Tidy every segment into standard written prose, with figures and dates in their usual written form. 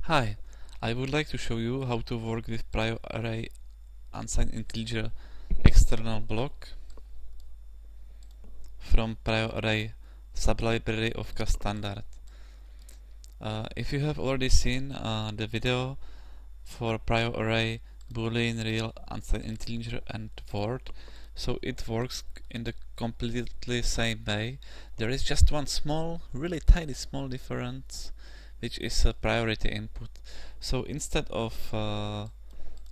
Hi, I would like to show you how to work with PrioArray unsigned integer external block from PrioArray sublibrary of CAS Standard. If you have already seen the video for PrioArray boolean, real, unsigned integer and word, so it works in the completely same way. There is just one small, really tiny small difference, which is a priority input. So instead of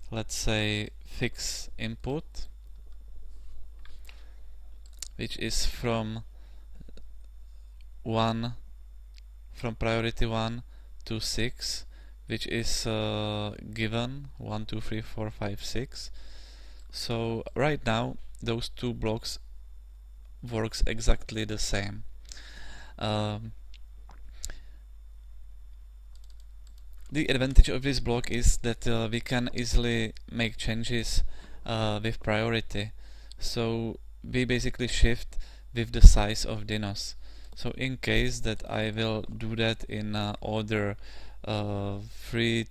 let's say fix input, which is from priority 1 to 6, which is given 1, 2, 3, 4, 5, 6. So right now those two blocks works exactly the same. The advantage of this block is that we can easily make changes with priority. So we basically shift with the size of dinos. So in case that I will do that in order 3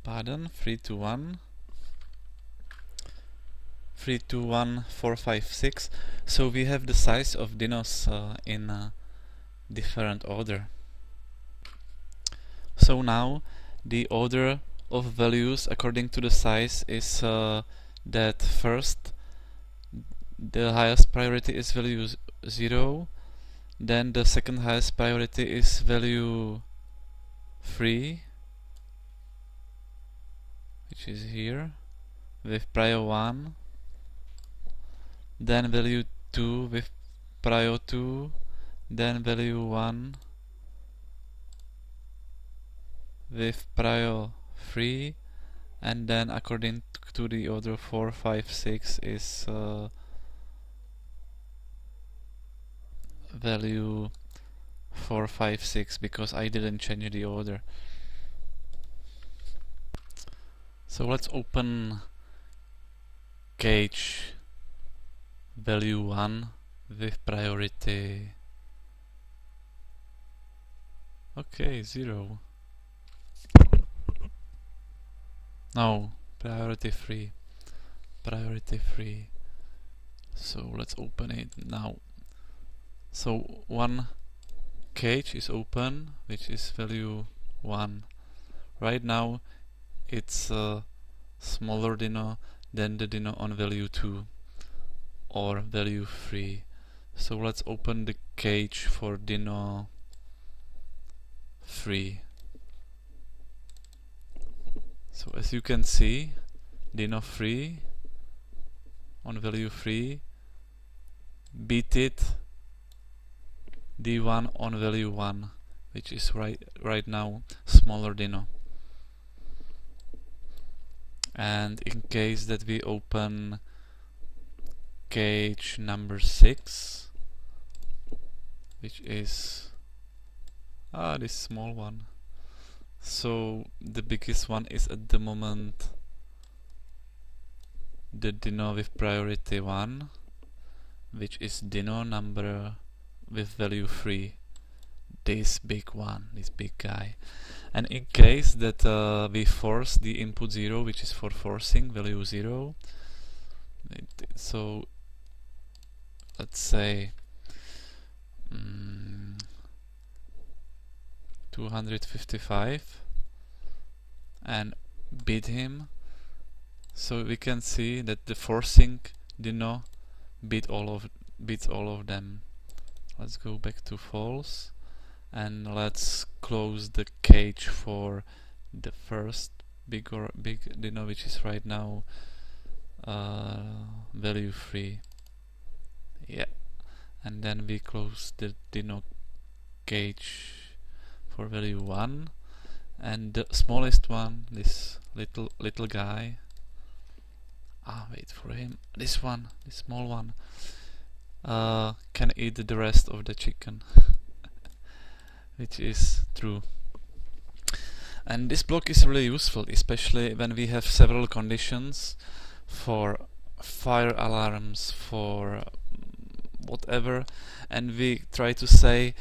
to 1 3, 2, 1, 4, 5, 6. So we have the size of dinos in different order. So now the order of values according to the size is that first the highest priority is value 0, then the second highest priority is value 3, which is here, with prio 1, then value 2 with prio 2, then value 1 with prio 3, and then according to the order 4, 5, 6 is value 4, 5, 6, because I didn't change the order. So let's open cage value 1 with priority 0. No, priority 3. So let's open it now. So one cage is open, which is value 1. Right now it's a smaller dino than the dino on value 2 or value 3. So let's open the cage for dino 3. So as you can see, dino 3 on value 3 beat it d1 on value 1, which is right now smaller dino. And in case that we open cage number 6, which is this small one, so the biggest one is at the moment the dino with priority 1, which is dino number with value 3, this big one, this big guy. And in case that we force the input 0, which is for forcing value 0, so let's say 255 and beat him, so we can see that the forcing dino beats all of them. Let's go back to false and let's close the cage for the first big dino, which is right now value 3. Yeah, and then we close the dino cage for value 1, and the smallest one, this little guy, wait for him, this small one, can eat the rest of the chicken, which is true. And this block is really useful, especially when we have several conditions for fire alarms, for whatever, and we try to say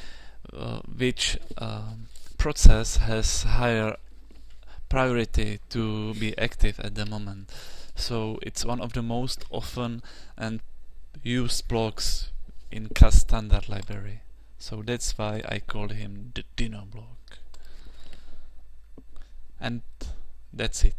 which process has higher priority to be active at the moment. So it's one of the most often and used blocks in CAS Standard library. So that's why I call him the Dino block. And that's it.